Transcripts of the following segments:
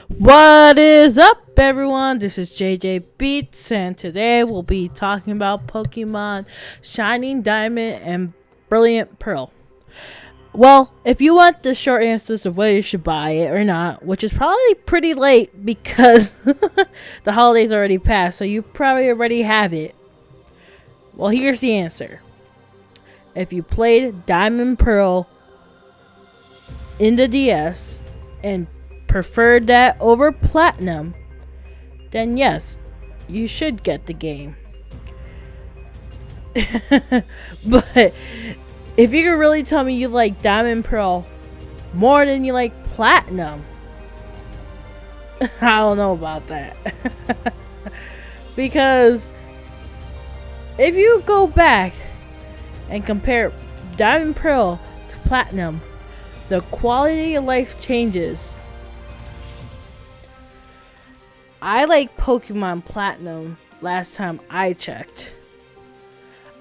What is up, everyone? This is JJBEATS, and today we'll be talking about Pokemon Shining Diamond and Brilliant Pearl. Well, if you want the short answers of whether you should buy it or not, which is probably pretty late because the holidays already passed, so you probably already have it. Well, here's the answer. If you played Diamond Pearl in the DS and preferred that over Platinum, then yes, you should get the game. But if you could really tell me you like Diamond Pearl more than you like Platinum, I don't know about that. Because if you go back and compare Diamond Pearl to Platinum, the quality of life changes. I like Pokemon Platinum last time I checked.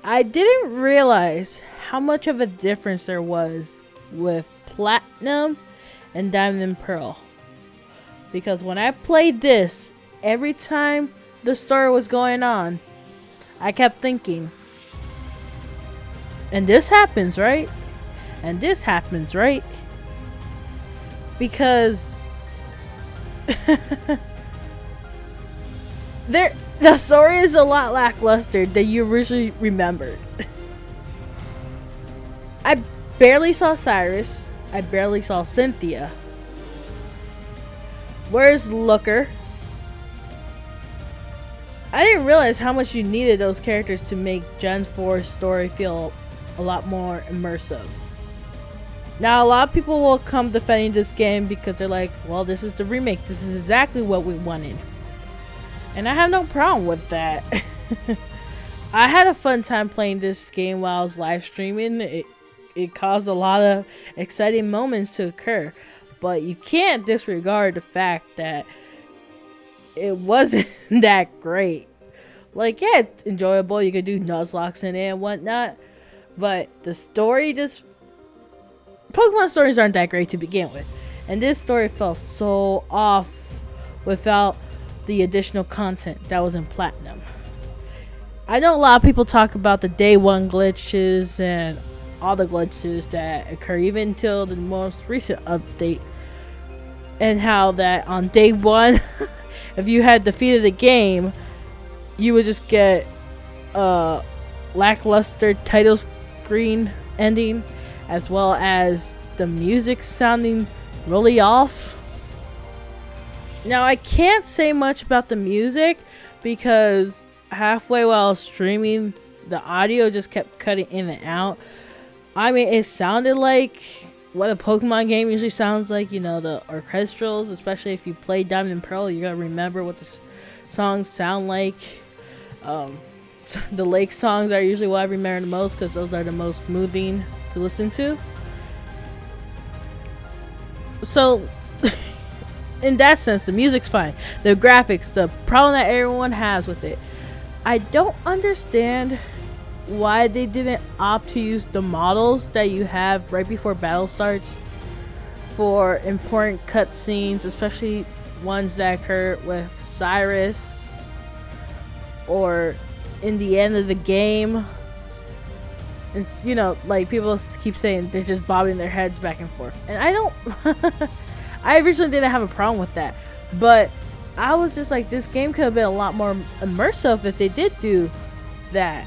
I didn't realize how much of a difference there was with Platinum and Diamond and Pearl. Because when I played this, every time the story was going on, I kept thinking, and this happens, right? And this happens, right? Because the story is a lot lackluster than you originally remembered. I barely saw Cyrus. I barely saw Cynthia. Where's Looker? I didn't realize how much you needed those characters to make Gen 4's story feel a lot more immersive. Now, a lot of people will come defending this game because they're like, well, this is the remake. This is exactly what we wanted. And I have no problem with that. I had a fun time playing this game while I was live streaming. It caused a lot of exciting moments to occur. But you can't disregard the fact that it wasn't that great. Like, yeah, it's enjoyable. You could do Nuzlocke in it and whatnot. But the story just... Pokemon stories aren't that great to begin with. And this story felt so off without the additional content that was in Platinum. I know a lot of people talk about the day one glitches and all the glitches that occur even until the most recent update, and how that on day one if you had defeated the game, you would just get a lackluster title screen ending, as well as the music sounding really off. Now, I can't say much about the music because halfway while I was streaming, the audio just kept cutting in and out. I mean, it sounded like what a Pokemon game usually sounds like, you know, the orchestrals, especially if you play Diamond and Pearl, you gotta remember what the songs sound like. The lake songs are usually what I remember the most because those are the most smoothing to listen to. So in that sense, the music's fine. The graphics, the problem that everyone has with it, I don't understand why they didn't opt to use the models that you have right before battle starts for important cutscenes, especially ones that occur with Cyrus or in the end of the game. It's, you know, like people keep saying they're just bobbing their heads back and forth, and I don't I originally didn't have a problem with that, but I was just like, this game could have been a lot more immersive if they did do that.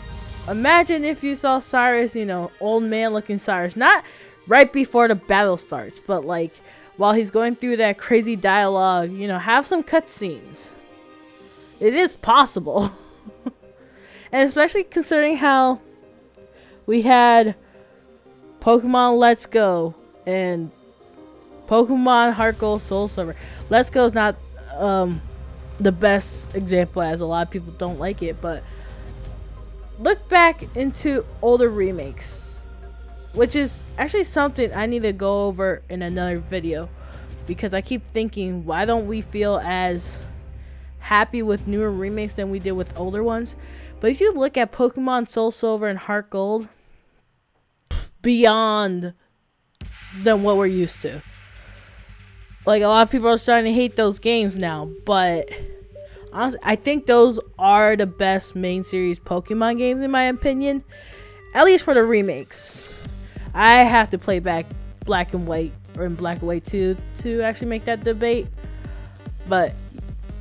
Imagine if you saw Cyrus, you know, old man looking Cyrus, not right before the battle starts, but like while he's going through that crazy dialogue, you know, have some cutscenes. It is possible. And especially considering how we had Pokemon Let's Go and Pokemon Heart Gold Soul Silver. Let's Go is not the best example, as a lot of people don't like it, but look back into older remakes, which is actually something I need to go over in another video, because I keep thinking, why don't we feel as happy with newer remakes than we did with older ones? But if you look at Pokemon Soul Silver and Heart Gold, beyond than what we're used to. Like, a lot of people are starting to hate those games now, but honestly, I think those are the best main series Pokemon games in my opinion. At least for the remakes. I have to play back Black and White or in Black and White 2 to actually make that debate. But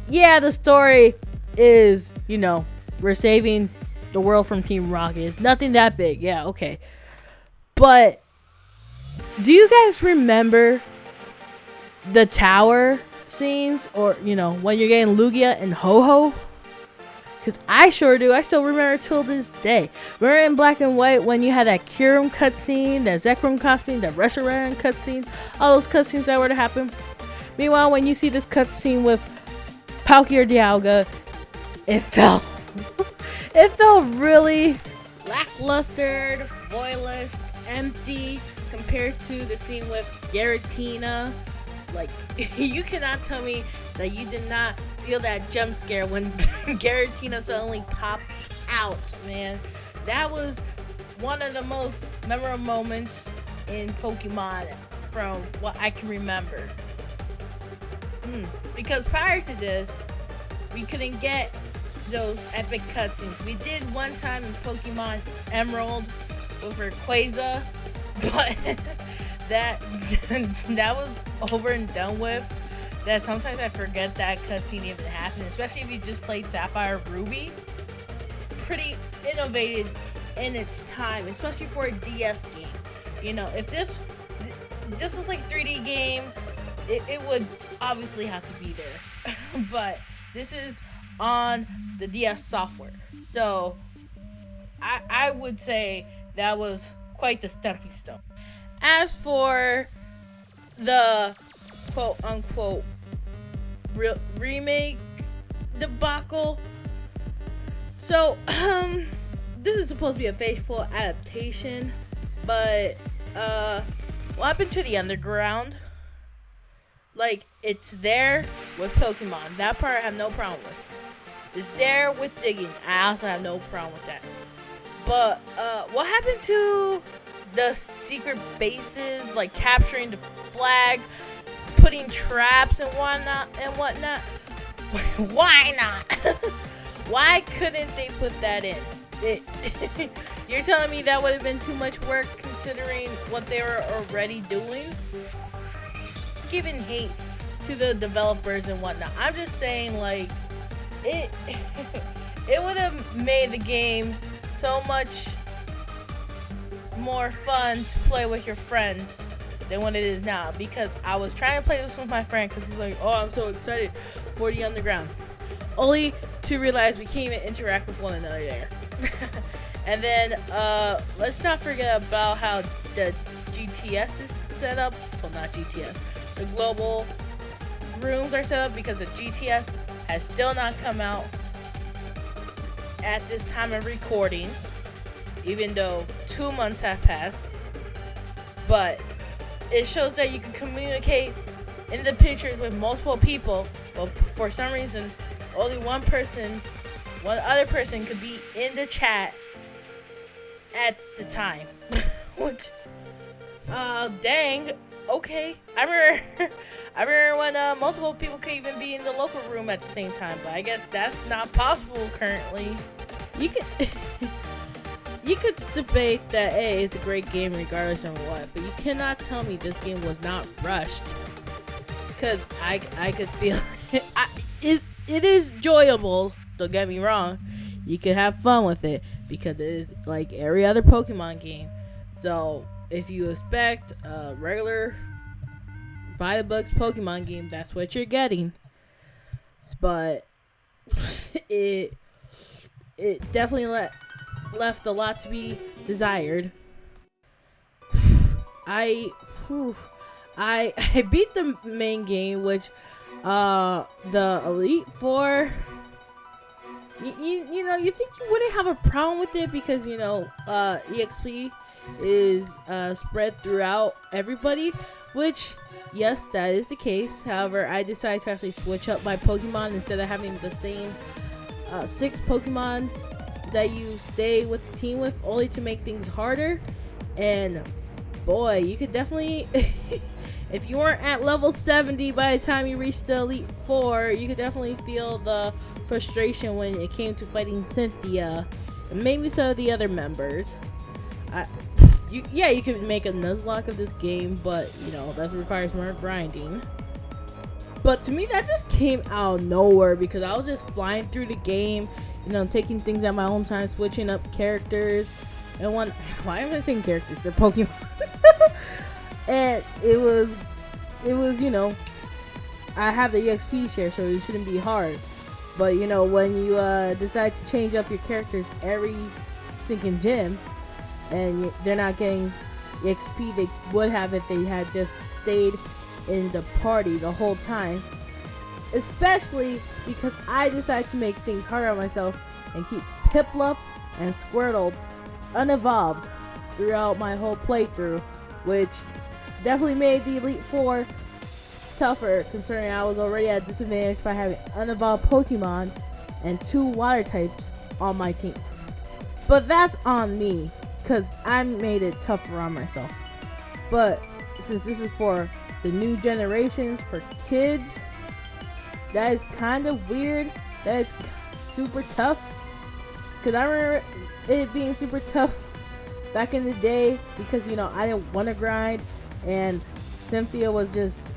yeah, the story is, you know, we're saving the world from Team Rocket. It's nothing that big. Yeah, okay. But do you guys remember the tower scenes, or you know, when you're getting Lugia and Ho-Ho? Because I sure do. I still remember till this day. Remember in Black and White when you had that Kyurem cutscene, that Zekrom cutscene, that Reshiram cutscene, all those cutscenes that were to happen. Meanwhile, when you see this cutscene with Palkia Dialga, it felt really lackluster, voidless, empty compared to the scene with Giratina. Like, you cannot tell me that you did not feel that jump scare when Giratina suddenly popped out, man. That was one of the most memorable moments in Pokemon from what I can remember. Because prior to this, we couldn't get those epic cutscenes. We did one time in Pokemon Emerald with Rayquaza, but that was over and done with. That sometimes I forget that cutscene even happened, especially if you just played Sapphire Ruby. Pretty innovative in its time, especially for a DS game. You know, if this was like 3D game, it would obviously have to be there. But this is on the DS software, so I would say that was quite the stepping stone. As for the quote unquote remake debacle, so this is supposed to be a faithful adaptation, but what happened to the underground? Like, it's there with Pokemon. That part I have no problem with. It's there with digging. I also have no problem with that. But what happened to the secret bases, like capturing the flag, putting traps and whatnot? Why not? Why couldn't they put that in? You're telling me that would have been too much work considering what they were already doing? Giving hate to the developers and whatnot. I'm just saying, like, it would have made the game so much more fun to play with your friends than what it is now, because I was trying to play this with my friend because he's like, oh, I'm so excited for the underground, only to realize we can't even interact with one another there. And then let's not forget about how the GTS is set up. Well, not GTS, the global rooms are set up, because the GTS has still not come out at this time of recording, even though 2 months have passed. But it shows that you can communicate in the pictures with multiple people, but for some reason only one other person could be in the chat at the time. Which dang, okay. I remember when multiple people could even be in the local room at the same time, but I guess that's not possible currently. You could debate that, hey, it's a great game regardless of what, but you cannot tell me this game was not rushed, because I could feel it. It is enjoyable, don't get me wrong. You can have fun with it because it is like every other Pokemon game. So if you expect a regular buy the books Pokemon game, that's what you're getting. But it definitely left a lot to be desired. I beat the main game, which the Elite Four. You know, you think you wouldn't have a problem with it because, you know, EXP is spread throughout everybody, which, yes, that is the case. However, I decided to actually switch up my Pokemon instead of having the same 6 Pokemon that you stay with the team with, only to make things harder. And boy, you could definitely If you weren't at level 70 by the time you reached the Elite Four, you could definitely feel the frustration when it came to fighting Cynthia and maybe some of the other members. You could make a Nuzlocke of this game, but you know that requires more grinding. But to me, that just came out of nowhere because I was just flying through the game, you know, taking things at my own time, switching up characters. And why am I saying characters? They're Pokemon. And it was, you know, I have the EXP share, so it shouldn't be hard. But you know, when you decide to change up your characters every stinking gym, and they're not getting EXP they would have if they had just stayed in the party the whole time. Especially because I decided to make things harder on myself and keep Piplup and Squirtle unevolved throughout my whole playthrough, which definitely made the Elite Four tougher, considering I was already at a disadvantage by having unevolved Pokemon and 2 water types on my team. But that's on me, because I made it tougher on myself. But since this is for the new generations, for kids, that is kind of weird. That is super tough. Because I remember it being super tough back in the day because, you know, I didn't want to grind. And Cynthia was just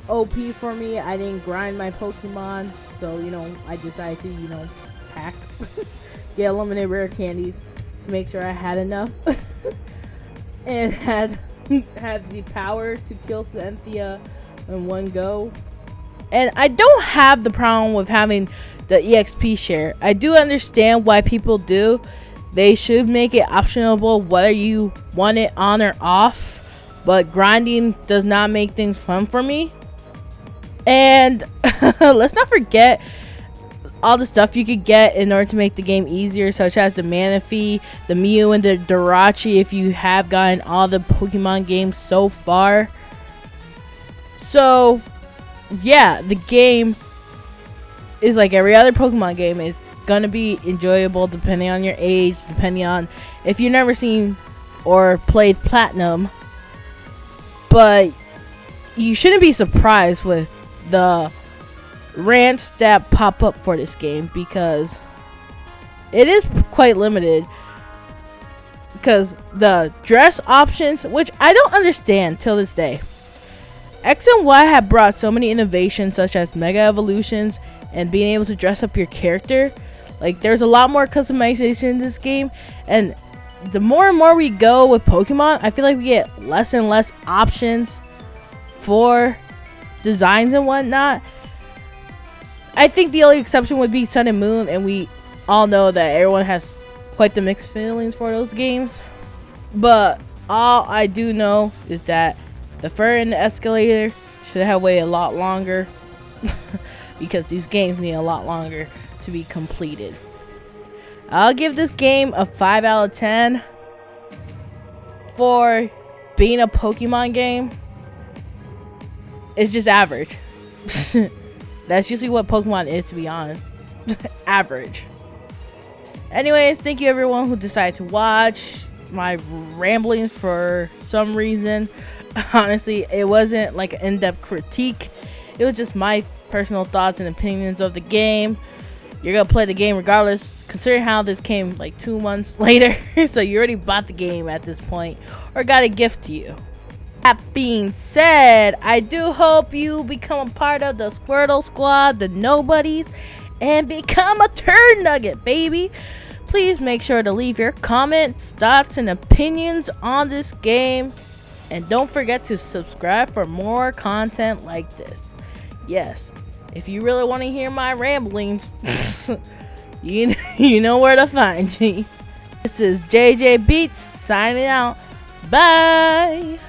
OP for me. I didn't grind my Pokemon. So, you know, I decided to, you know, hack. Get eliminate rare candies to make sure I had enough. And had the power to kill Cynthia in one go. And I don't have the problem with having the EXP share. I do understand why people do. They should make it optional whether you want it on or off. But grinding does not make things fun for me. And let's not forget all the stuff you could get in order to make the game easier, such as the Manaphy, the Mew, and the Dirachi if you have gotten all the Pokemon games so far. So yeah, the game is like every other Pokemon game. It's gonna be enjoyable depending on your age, depending on if you've never seen or played Platinum. But you shouldn't be surprised with the rants that pop up for this game, because it is quite limited. Because the dress options, which I don't understand till this day. X and Y have brought so many innovations, such as Mega Evolutions and being able to dress up your character. Like, there's a lot more customization in this game, and the more and more we go with Pokemon, I feel like we get less and less options for designs and whatnot. I think the only exception would be Sun and Moon, and we all know that everyone has quite the mixed feelings for those games. But all I do know is that the fur and the escalator should have waited a lot longer because these games need a lot longer to be completed. I'll give this game a 5 out of 10 for being a Pokemon game. It's just average. That's usually what Pokemon is, to be honest. Average. Anyways, thank you everyone who decided to watch my ramblings for some reason. Honestly, it wasn't like an in-depth critique. It was just my personal thoughts and opinions of the game. You're gonna play the game regardless, considering how this came like 2 months later. So you already bought the game at this point, or got a gift to you. That being said, I do hope you become a part of the Squirtle Squad, the Nobodies, and become a turd nugget, baby. Please make sure to leave your comments, thoughts, and opinions on this game. And don't forget to subscribe for more content like this. Yes, if you really want to hear my ramblings, you know where to find me. This is JJBEATS signing out. Bye.